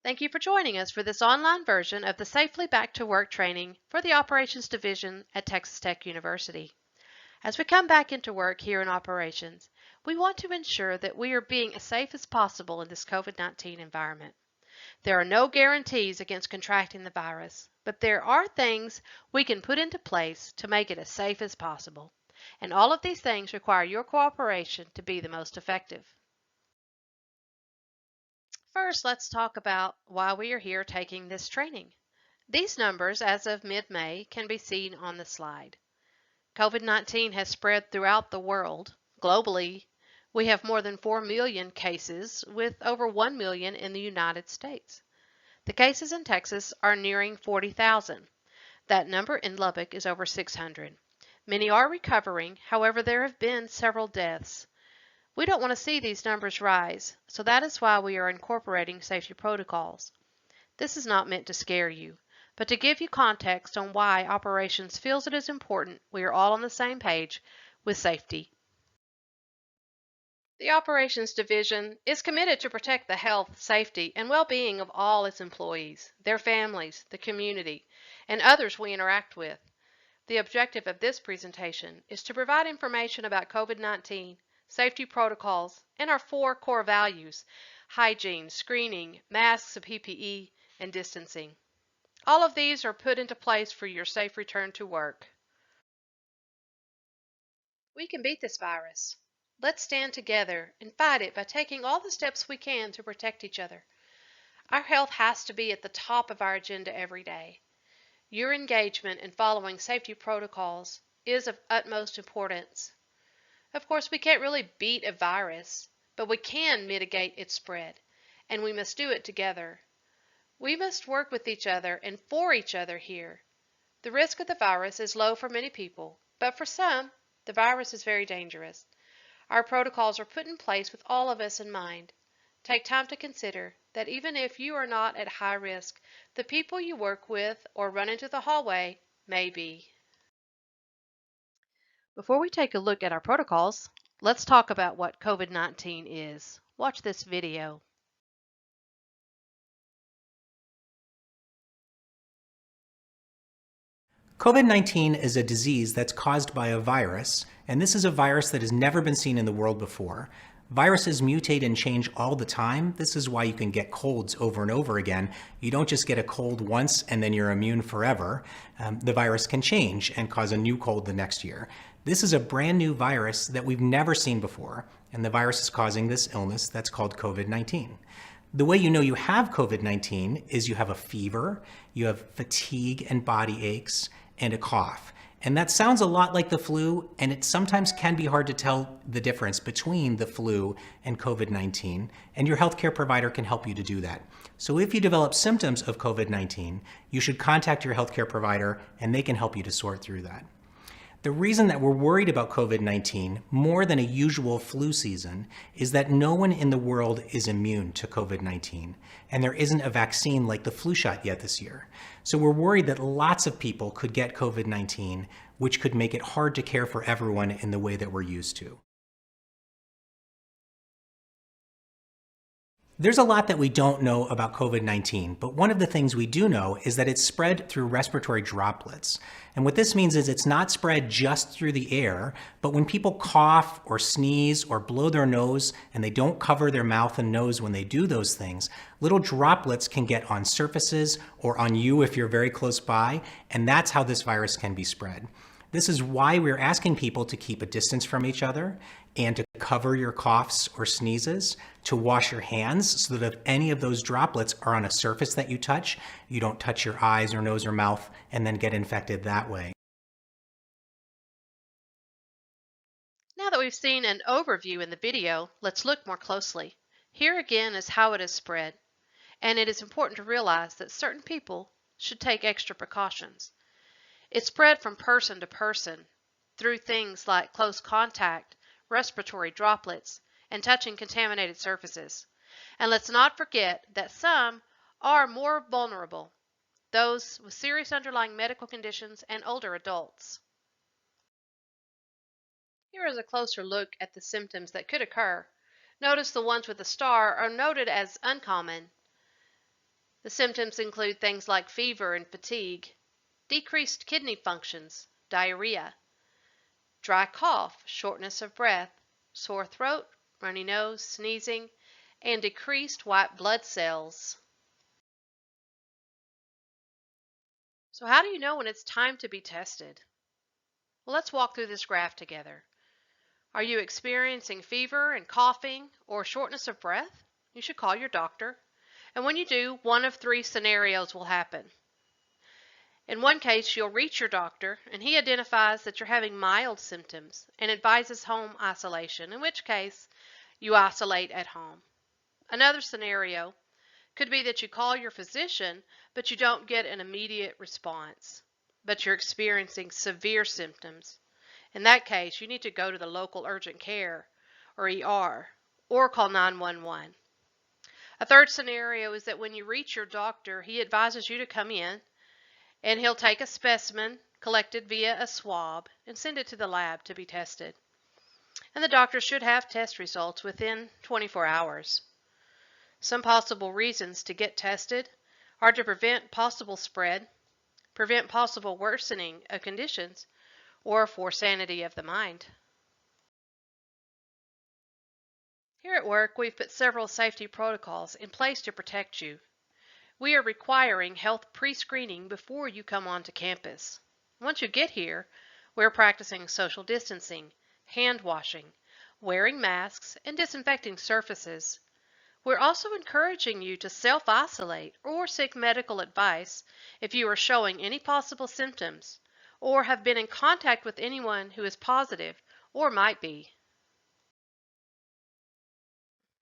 Thank you for joining us for this online version of the Safely Back to Work training for the Operations Division at Texas Tech University. As we come back into work here in operations, we want to ensure that we are being as safe as possible in this COVID-19 environment. There are no guarantees against contracting the virus, but there are things we can put into place to make it as safe as possible. And all of these things require your cooperation to be the most effective. First, let's talk about why we are here taking this training. These numbers as of mid-May can be seen on the slide. COVID-19 has spread throughout the world. Globally, we have more than 4 million cases with over 1 million in the United States. The cases in Texas are nearing 40,000. That number in Lubbock is over 600. Many are recovering, however, there have been several deaths. We don't want to see these numbers rise, so that is why we are incorporating safety protocols. This is not meant to scare you, but to give you context on why operations feels it is important we are all on the same page with safety. The Operations Division is committed to protect the health, safety, and well-being of all its employees, their families, the community, and others we interact with. The objective of this presentation is to provide information about COVID-19, safety protocols, and our 4 core values: hygiene, screening, masks and PPE, and distancing. All of these are put into place for your safe return to work. We can beat this virus. Let's stand together and fight it by taking all the steps we can to protect each other. Our health has to be at the top of our agenda every day. Your engagement in following safety protocols is of utmost importance. Of course, we can't really beat a virus, but we can mitigate its spread, and we must do it together. We must work with each other and for each other here. The risk of the virus is low for many people, but for some, the virus is very dangerous. Our protocols are put in place with all of us in mind. Take time to consider that even if you are not at high risk, the people you work with or run into the hallway may be. Before we take a look at our protocols, let's talk about what COVID-19 is. Watch this video. COVID-19 is a disease that's caused by a virus, and this is a virus that has never been seen in the world before. Viruses mutate and change all the time. This is why you can get colds over and over again. You don't just get a cold once and then you're immune forever. The virus can change and cause a new cold the next year. This is a brand new virus that we've never seen before, and the virus is causing this illness that's called COVID-19. The way you know you have COVID-19 is you have a fever, you have fatigue and body aches, and a cough. And that sounds a lot like the flu, and it sometimes can be hard to tell the difference between the flu and COVID-19, and your healthcare provider can help you to do that. So if you develop symptoms of COVID-19, you should contact your healthcare provider, and they can help you to sort through that. The reason that we're worried about COVID-19 more than a usual flu season is that no one in the world is immune to COVID-19, and there isn't a vaccine like the flu shot yet this year. So we're worried that lots of people could get COVID-19, which could make it hard to care for everyone in the way that we're used to. There's a lot that we don't know about COVID-19, but one of the things we do know is that it's spread through respiratory droplets. And what this means is it's not spread just through the air, but when people cough or sneeze or blow their nose and they don't cover their mouth and nose when they do those things, little droplets can get on surfaces or on you if you're very close by, and that's how this virus can be spread. This is why we're asking people to keep a distance from each other and to cover your coughs or sneezes, to wash your hands so that if any of those droplets are on a surface that you touch, you don't touch your eyes or nose or mouth and then get infected that way. Now that we've seen an overview in the video, let's look more closely. Here again is how it is spread, and it is important to realize that certain people should take extra precautions. It's spread from person to person through things like close contact, respiratory droplets, and touching contaminated surfaces. And let's not forget that some are more vulnerable, those with serious underlying medical conditions and older adults. Here is a closer look at the symptoms that could occur. Notice the ones with a star are noted as uncommon. The symptoms include things like fever and fatigue, decreased kidney functions, diarrhea, dry cough, shortness of breath, sore throat, runny nose, sneezing, and decreased white blood cells. So how do you know when it's time to be tested? Well, let's walk through this graph together. Are you experiencing fever and coughing or shortness of breath? You should call your doctor. And when you do, one of three scenarios will happen. In one case, you'll reach your doctor and he identifies that you're having mild symptoms and advises home isolation, in which case you isolate at home. Another scenario could be that you call your physician, but you don't get an immediate response, but you're experiencing severe symptoms. In that case, you need to go to the local urgent care or ER or call 911. A third scenario is that when you reach your doctor, he advises you to come in and he'll take a specimen collected via a swab and send it to the lab to be tested. And the doctor should have test results within 24 hours. Some possible reasons to get tested are to prevent possible spread, prevent possible worsening of conditions, or for sanity of the mind. Here at work, we've put several safety protocols in place to protect you. We are requiring health pre-screening before you come onto campus. Once you get here, we're practicing social distancing, hand washing, wearing masks, and disinfecting surfaces. We're also encouraging you to self-isolate or seek medical advice if you are showing any possible symptoms or have been in contact with anyone who is positive or might be.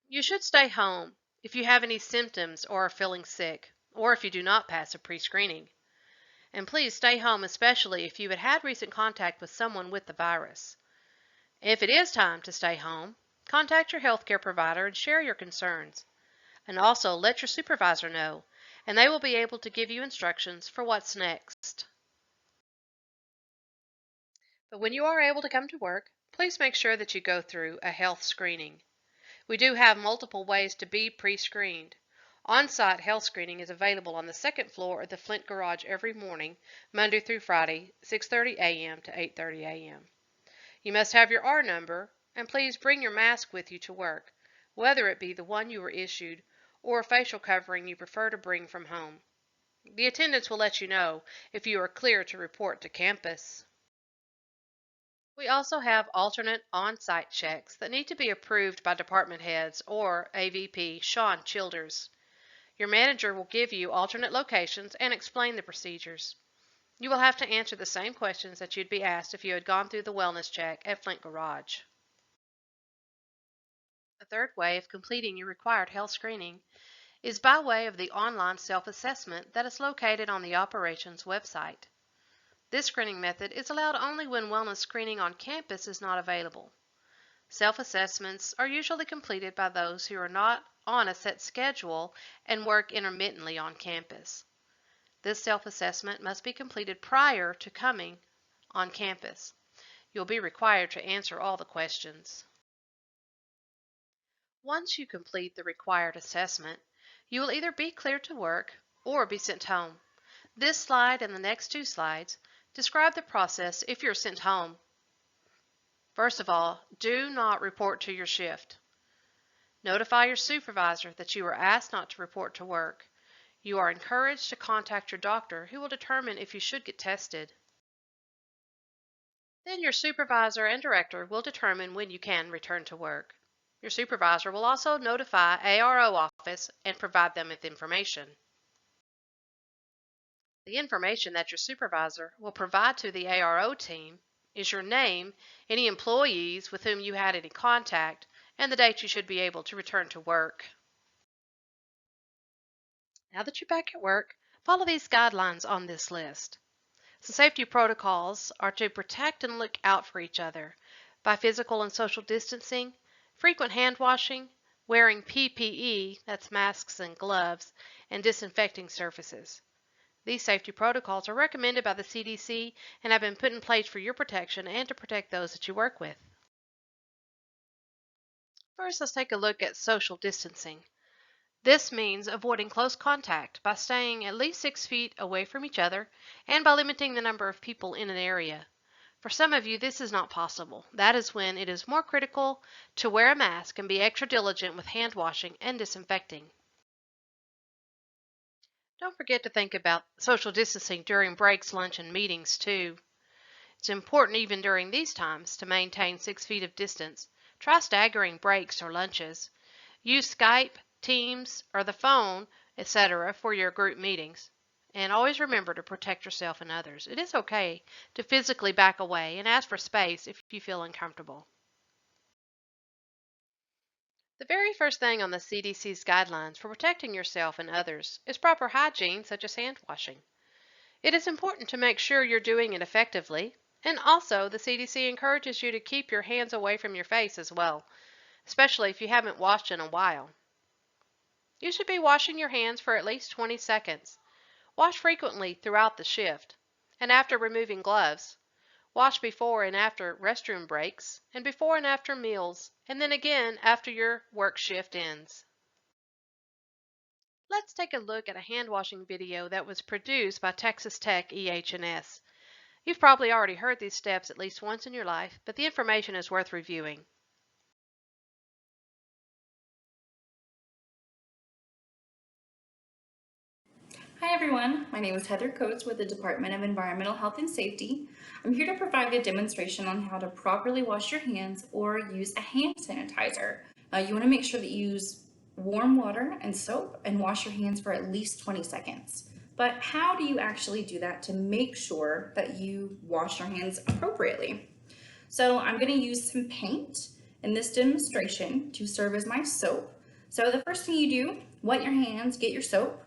You should stay home if you have any symptoms or are feeling sick, or if you do not pass a pre-screening. And please stay home, especially if you had recent contact with someone with the virus. If it is time to stay home, contact your healthcare provider and share your concerns. And also let your supervisor know, and they will be able to give you instructions for what's next. But when you are able to come to work, please make sure that you go through a health screening. We do have multiple ways to be pre-screened. On-site health screening is available on the second floor of the Flint Garage every morning, Monday through Friday, 6:30 a.m. to 8:30 a.m. You must have your R number, and please bring your mask with you to work, whether it be the one you were issued or a facial covering you prefer to bring from home. The attendants will let you know if you are clear to report to campus. We also have alternate on-site checks that need to be approved by department heads or AVP Sean Childers. Your manager will give you alternate locations and explain the procedures. You will have to answer the same questions that you'd be asked if you had gone through the wellness check at Flint Garage. A third way of completing your required health screening is by way of the online self-assessment that is located on the operations website. This screening method is allowed only when wellness screening on campus is not available. Self-assessments are usually completed by those who are not on a set schedule and work intermittently on campus. This self-assessment must be completed prior to coming on campus. You'll be required to answer all the questions. Once you complete the required assessment, you will either be cleared to work or be sent home. This slide and the next two slides describe the process if you're sent home. First of all, do not report to your shift. Notify your supervisor that you are asked not to report to work. You are encouraged to contact your doctor, who will determine if you should get tested. Then your supervisor and director will determine when you can return to work. Your supervisor will also notify ARO office and provide them with information. The information that your supervisor will provide to the ARO team is your name, any employees with whom you had any contact, and the date you should be able to return to work. Now that you're back at work, follow these guidelines on this list. Some safety protocols are to protect and look out for each other by physical and social distancing, frequent hand washing, wearing PPE, that's masks and gloves, and disinfecting surfaces. These safety protocols are recommended by the CDC and have been put in place for your protection and to protect those that you work with. First, let's take a look at social distancing. This means avoiding close contact by staying at least 6 feet away from each other and by limiting the number of people in an area. For some of you, this is not possible. That is when it is more critical to wear a mask and be extra diligent with hand washing and disinfecting. Don't forget to think about social distancing during breaks, lunch, and meetings too. It's important even during these times to maintain 6 feet of distance. Try staggering breaks or lunches. Use Skype, Teams, or the phone, etc. for your group meetings. And always remember to protect yourself and others. It is okay to physically back away and ask for space if you feel uncomfortable. The very first thing on the CDC's guidelines for protecting yourself and others is proper hygiene, such as hand washing. It is important to make sure you're doing it effectively, and also the CDC encourages you to keep your hands away from your face as well, especially if you haven't washed in a while. You should be washing your hands for at least 20 seconds. Wash frequently throughout the shift, and after removing gloves. Wash before and after restroom breaks, and before and after meals, and then again after your work shift ends. Let's take a look at a hand washing video that was produced by Texas Tech EH&S. You've probably already heard these steps at least once in your life, but the information is worth reviewing. Hi everyone, my name is Heather Coates with the Department of Environmental Health and Safety. I'm here to provide a demonstration on how to properly wash your hands or use a hand sanitizer. You want to make sure that you use warm water and soap and wash your hands for at least 20 seconds. But how do you actually do that to make sure that you wash your hands appropriately? So I'm going to use some paint in this demonstration to serve as my soap. So the first thing you do, wet your hands, get your soap.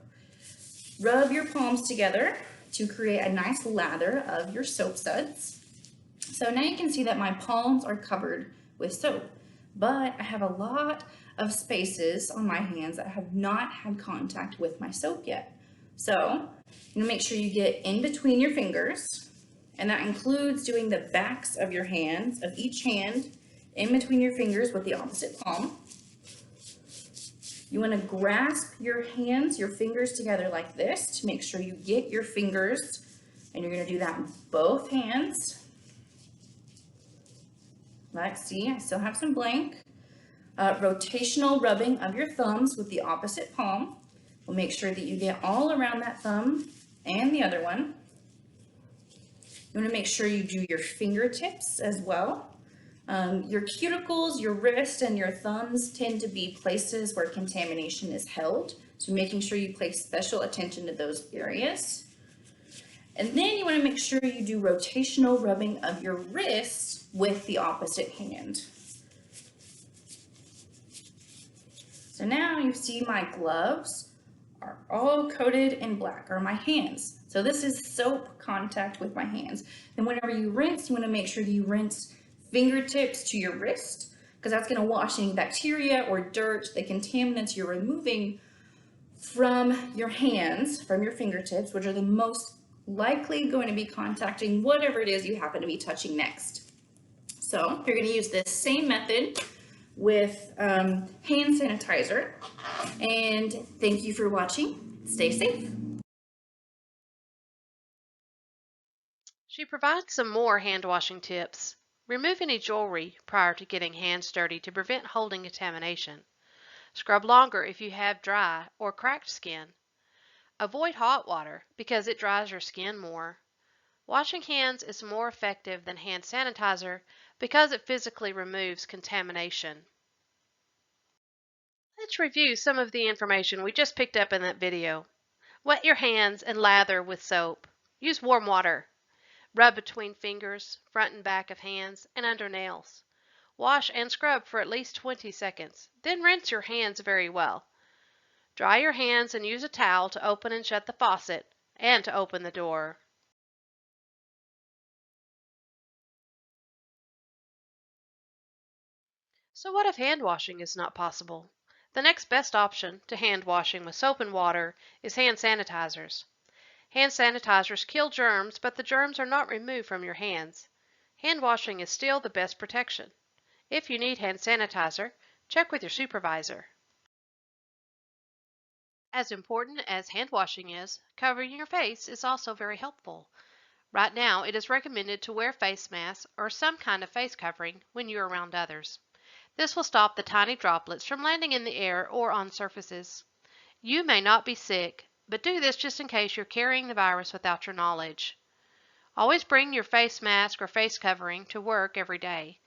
Rub your palms together to create a nice lather of your soap suds. So now you can see that my palms are covered with soap, but I have a lot of spaces on my hands that have not had contact with my soap yet. So you make sure you get in between your fingers, and that includes doing the backs of your hands, of each hand, in between your fingers with the opposite palm. You want to grasp your hands, your fingers together like this to make sure you get your fingers, and you're going to do that with both hands. Let's see, I still have some blank. Rotational rubbing of your thumbs with the opposite palm. We'll make sure that you get all around that thumb and the other one. You want to make sure you do your fingertips as well. Your cuticles, your wrist, and your thumbs tend to be places where contamination is held. So making sure you pay special attention to those areas. And then you want to make sure you do rotational rubbing of your wrist with the opposite hand. So now you see my gloves are all coated in black, or my hands. So this is soap contact with my hands. And whenever you rinse, you want to make sure you rinse fingertips to your wrist, because that's going to wash any bacteria or dirt, the contaminants you're removing from your hands, from your fingertips, which are the most likely going to be contacting whatever it is you happen to be touching next. So you're going to use this same method with hand sanitizer. And thank you for watching. Stay safe. She provides some more hand washing tips. Remove any jewelry prior to getting hands dirty to prevent holding contamination. Scrub longer if you have dry or cracked skin. Avoid hot water because it dries your skin more. Washing hands is more effective than hand sanitizer because it physically removes contamination. Let's review some of the information we just picked up in that video. Wet your hands and lather with soap. Use warm water. Rub between fingers, front and back of hands, and under nails. Wash and scrub for at least 20 seconds. Then rinse your hands very well. Dry your hands and use a towel to open and shut the faucet and to open the door. So what if hand washing is not possible? The next best option to hand washing with soap and water is hand sanitizers. Hand sanitizers kill germs, but the germs are not removed from your hands. Hand washing is still the best protection. If you need hand sanitizer, check with your supervisor. As important as hand washing is, covering your face is also very helpful. Right now, it is recommended to wear face masks or some kind of face covering when you're around others. This will stop the tiny droplets from landing in the air or on surfaces. You may not be sick, but do this just in case you're carrying the virus without your knowledge. Always bring your face mask or face covering to work every day.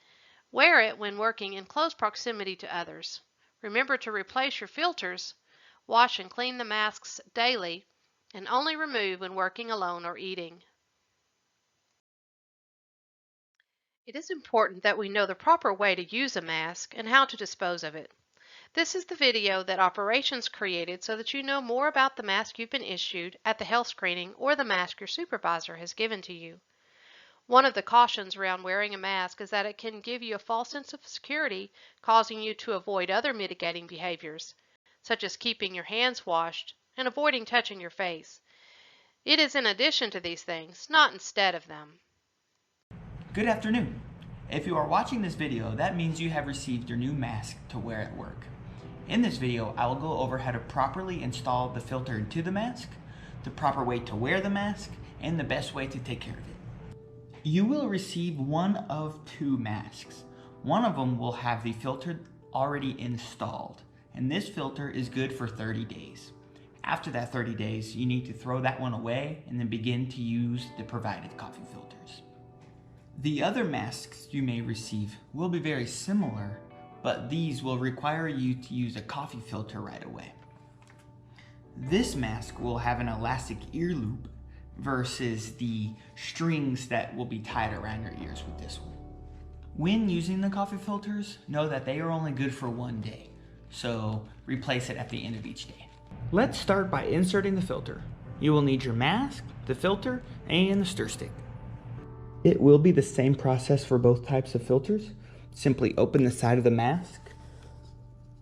Wear it when working in close proximity to others. Remember to replace your filters, wash and clean the masks daily, and only remove when working alone or eating. It is important that we know the proper way to use a mask and how to dispose of it. This is the video that operations created so that you know more about the mask you've been issued at the health screening or the mask your supervisor has given to you. One of the cautions around wearing a mask is that it can give you a false sense of security, causing you to avoid other mitigating behaviors, such as keeping your hands washed and avoiding touching your face. It is in addition to these things, not instead of them. Good afternoon. If you are watching this video, that means you have received your new mask to wear at work. In this video, I will go over how to properly install the filter into the mask, the proper way to wear the mask, and the best way to take care of it. You will receive one of two masks. One of them will have the filter already installed, and this filter is good for 30 days. After that 30 days, you need to throw that one away and then begin to use the provided coffee filters. The other masks you may receive will be very similar, but these will require you to use a coffee filter right away. This mask will have an elastic ear loop versus the strings that will be tied around your ears with this one. When using the coffee filters, know that they are only good for one day, so replace it at the end of each day. Let's start by inserting the filter. You will need your mask, the filter, and the stir stick. It will be the same process for both types of filters. Simply open the side of the mask,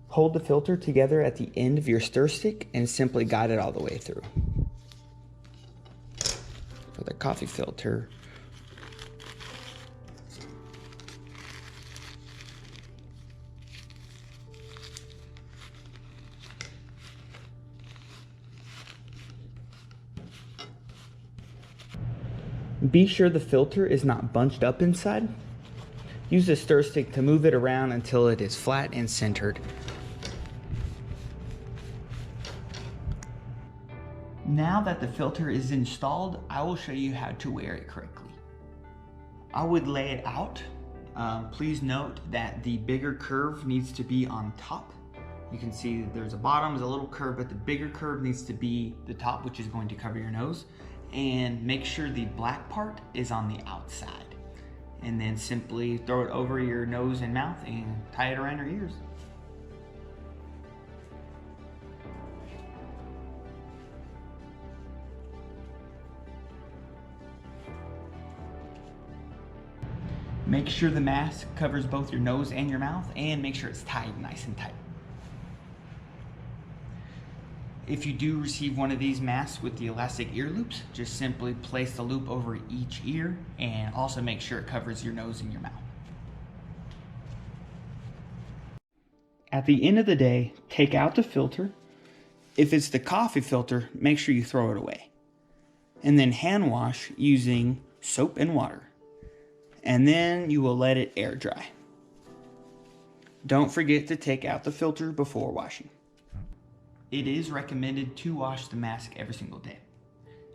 hold the filter together at the end of your stir stick, and simply guide it all the way through. For the coffee filter, be sure the filter is not bunched up inside. Use the stir stick to move it around until it is flat and centered. Now that the filter is installed, I will show you how to wear it correctly. I would lay it out. Please note that the bigger curve needs to be on top. You can see that there's a bottom, there's a little curve, but the bigger curve needs to be the top, which is going to cover your nose. And make sure the black part is on the outside. And then simply throw it over your nose and mouth and tie it around your ears. Make sure the mask covers both your nose and your mouth, and make sure it's tied nice and tight. If you do receive one of these masks with the elastic ear loops, just simply place the loop over each ear and also make sure it covers your nose and your mouth. At the end of the day, take out the filter. If it's the coffee filter, make sure you throw it away. And then hand wash using soap and water. And then you will let it air dry. Don't forget to take out the filter before washing. It is recommended to wash the mask every single day.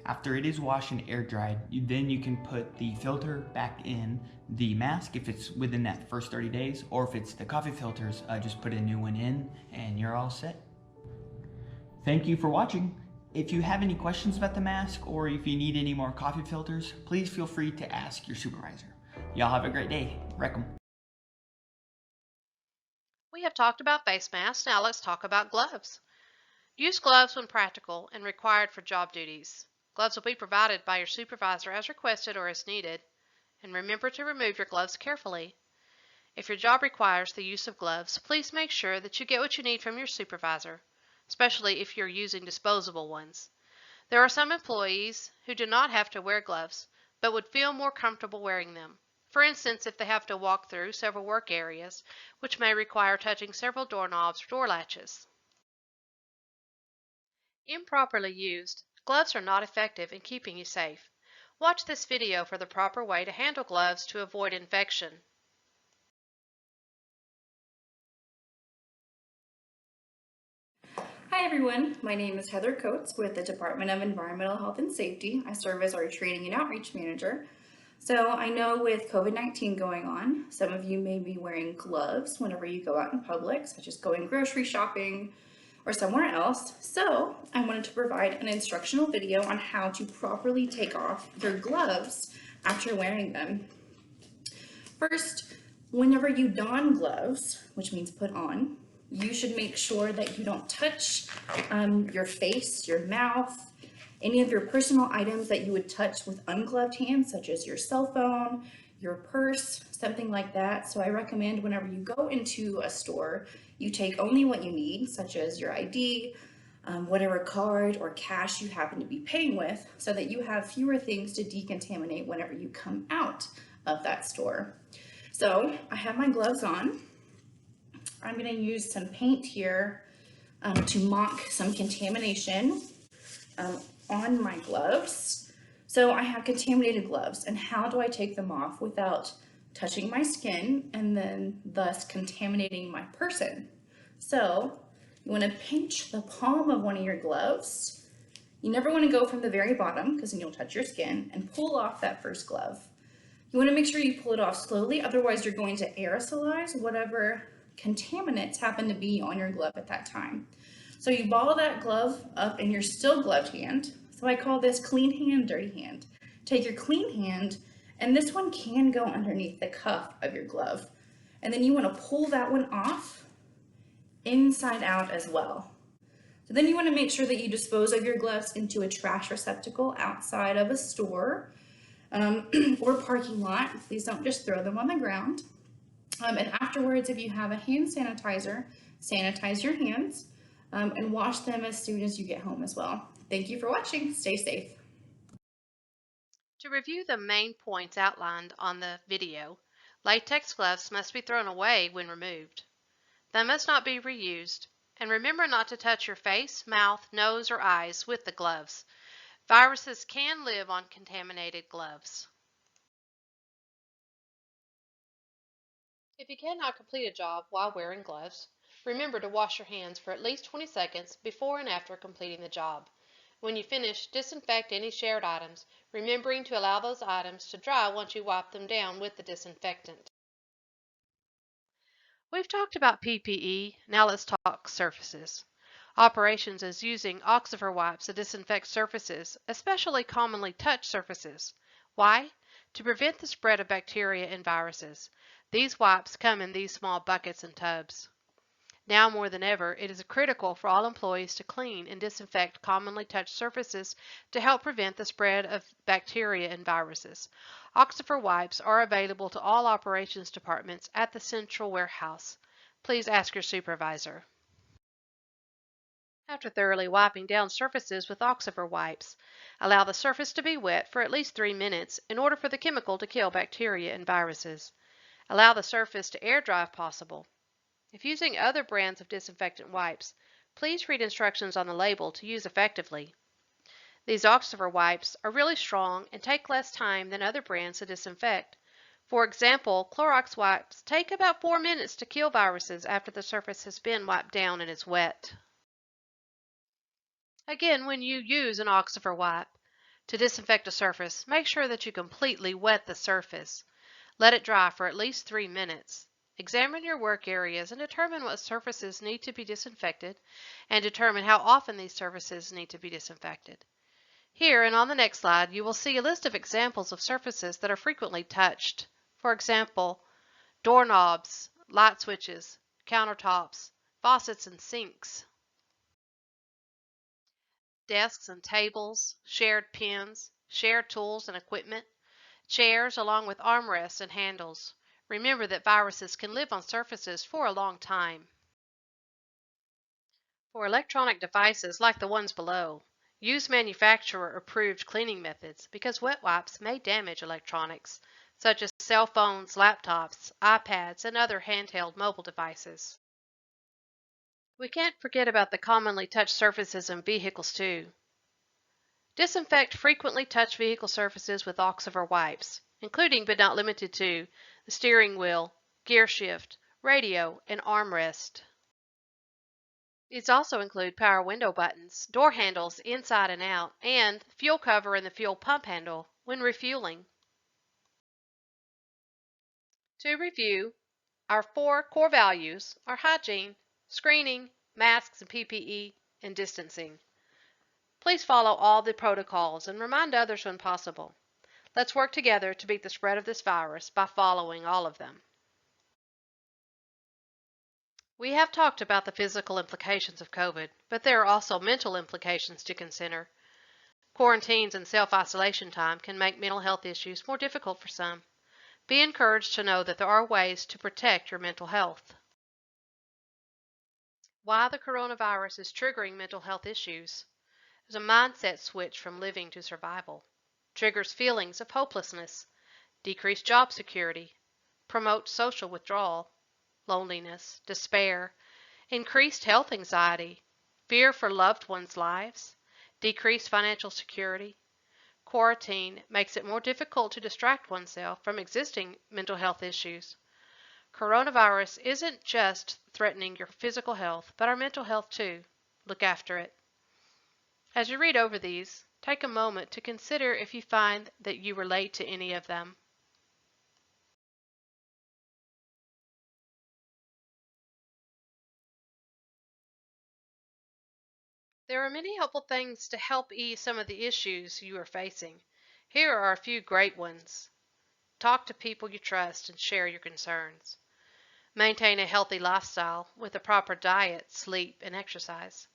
After it is washed and air dried, then you can put the filter back in the mask if it's within that first 30 days, or if it's the coffee filters, just put a new one in and you're all set. Thank you for watching. If you have any questions about the mask, or if you need any more coffee filters, please feel free to ask your supervisor. Y'all have a great day. Wreck 'em. We have talked about face masks, now let's talk about gloves. Use gloves when practical and required for job duties. Gloves will be provided by your supervisor as requested or as needed, and remember to remove your gloves carefully. If your job requires the use of gloves, please make sure that you get what you need from your supervisor, especially if you're using disposable ones. There are some employees who do not have to wear gloves, but would feel more comfortable wearing them. For instance, if they have to walk through several work areas, which may require touching several doorknobs or door latches. Improperly used, gloves are not effective in keeping you safe. Watch this video for the proper way to handle gloves to avoid infection. Hi everyone, my name is Heather Coates with the Department of Environmental Health and Safety. I serve as our Training and Outreach Manager. So I know with COVID-19 going on, some of you may be wearing gloves whenever you go out in public, such as going grocery shopping or somewhere else. So I wanted to provide an instructional video on how to properly take off your gloves after wearing them. First, whenever you don gloves, which means put on, you should make sure that you don't touch your face, your mouth, any of your personal items that you would touch with ungloved hands, such as your cell phone, your purse, something like that. So I recommend whenever you go into a store, you take only what you need, such as your ID, whatever card or cash you happen to be paying with, so that you have fewer things to decontaminate whenever you come out of that store. So I have my gloves on. I'm going to use some paint here to mock some contamination on my gloves. So I have contaminated gloves, and how do I take them off without touching my skin and then thus contaminating my person? So you want to pinch the palm of one of your gloves. You never want to go from the very bottom because then you'll touch your skin, and pull off that first glove. You want to make sure you pull it off slowly, otherwise you're going to aerosolize whatever contaminants happen to be on your glove at that time. So you ball that glove up in your still gloved hand. So I call this clean hand, dirty hand. Take your clean hand, and this one can go underneath the cuff of your glove. And then you want to pull that one off inside out as well. So then you want to make sure that you dispose of your gloves into a trash receptacle outside of a store or parking lot. Please don't just throw them on the ground. And afterwards, if you have a hand sanitizer, sanitize your hands and wash them as soon as you get home as well. Thank you for watching. Stay safe. To review the main points outlined on the video, latex gloves must be thrown away when removed. They must not be reused, and remember not to touch your face, mouth, nose, or eyes with the gloves. Viruses can live on contaminated gloves. If you cannot complete a job while wearing gloves, remember to wash your hands for at least 20 seconds before and after completing the job. When you finish, disinfect any shared items, remembering to allow those items to dry once you wipe them down with the disinfectant. We've talked about PPE, now let's talk surfaces. Operations is using Oxiver wipes to disinfect surfaces, especially commonly touched surfaces. Why? To prevent the spread of bacteria and viruses. These wipes come in these small buckets and tubs. Now more than ever, it is critical for all employees to clean and disinfect commonly touched surfaces to help prevent the spread of bacteria and viruses. Oxiver wipes are available to all operations departments at the central warehouse. Please ask your supervisor. After thoroughly wiping down surfaces with Oxiver wipes, allow the surface to be wet for at least 3 minutes in order for the chemical to kill bacteria and viruses. Allow the surface to air dry if possible. If using other brands of disinfectant wipes, please read instructions on the label to use effectively. These Oxiver wipes are really strong and take less time than other brands to disinfect. For example, Clorox wipes take about 4 minutes to kill viruses after the surface has been wiped down and is wet. Again, when you use an Oxiver wipe to disinfect a surface, make sure that you completely wet the surface. Let it dry for at least 3 minutes. Examine your work areas and determine what surfaces need to be disinfected, and determine how often these surfaces need to be disinfected. Here and on the next slide, you will see a list of examples of surfaces that are frequently touched. For example, doorknobs, light switches, countertops, faucets and sinks, desks and tables, shared pens, shared tools and equipment, chairs along with armrests and handles. Remember that viruses can live on surfaces for a long time. For electronic devices like the ones below, use manufacturer-approved cleaning methods because wet wipes may damage electronics, such as cell phones, laptops, iPads, and other handheld mobile devices. We can't forget about the commonly touched surfaces in vehicles too. Disinfect frequently touched vehicle surfaces with Oxiver wipes, including but not limited to the steering wheel, gear shift, radio, and armrest. These also include power window buttons, door handles inside and out, and the fuel cover and the fuel pump handle when refueling. To review, our 4 core values are hygiene, screening, masks and PPE, and distancing. Please follow all the protocols and remind others when possible. Let's work together to beat the spread of this virus by following all of them. We have talked about the physical implications of COVID, but there are also mental implications to consider. Quarantines and self-isolation time can make mental health issues more difficult for some. Be encouraged to know that there are ways to protect your mental health. Why the coronavirus is triggering mental health issues is a mindset switch from living to survival. Triggers feelings of hopelessness, decreased job security, promotes social withdrawal, loneliness, despair, increased health anxiety, fear for loved ones' lives, decreased financial security. Quarantine makes it more difficult to distract oneself from existing mental health issues. Coronavirus isn't just threatening your physical health, but our mental health too. Look after it. As you read over these, take a moment to consider if you find that you relate to any of them. There are many helpful things to help ease some of the issues you are facing. Here are a few great ones. Talk to people you trust and share your concerns. Maintain a healthy lifestyle with a proper diet, sleep, and exercise.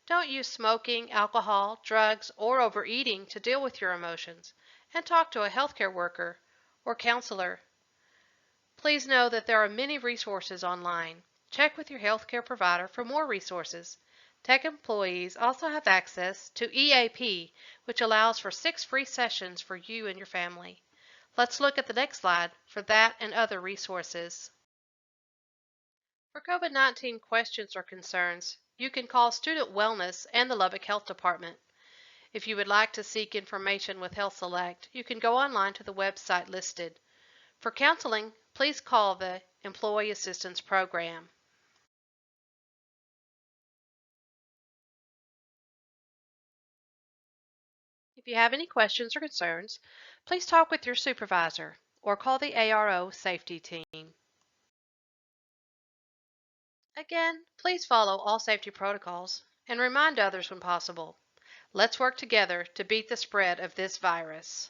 Don't use smoking, alcohol, drugs, or overeating to deal with your emotions, and talk to a healthcare worker or counselor. Please know that there are many resources online. Check with your healthcare provider for more resources. Tech employees also have access to EAP, which allows for 6 free sessions for you and your family. Let's look at the next slide for that and other resources. For COVID-19 questions or concerns, you can call Student Wellness and the Lubbock Health Department. If you would like to seek information with Health Select, you can go online to the website listed. For counseling, please call the Employee Assistance Program. If you have any questions or concerns, please talk with your supervisor or call the ARO safety team. Again, please follow all safety protocols and remind others when possible. Let's work together to beat the spread of this virus.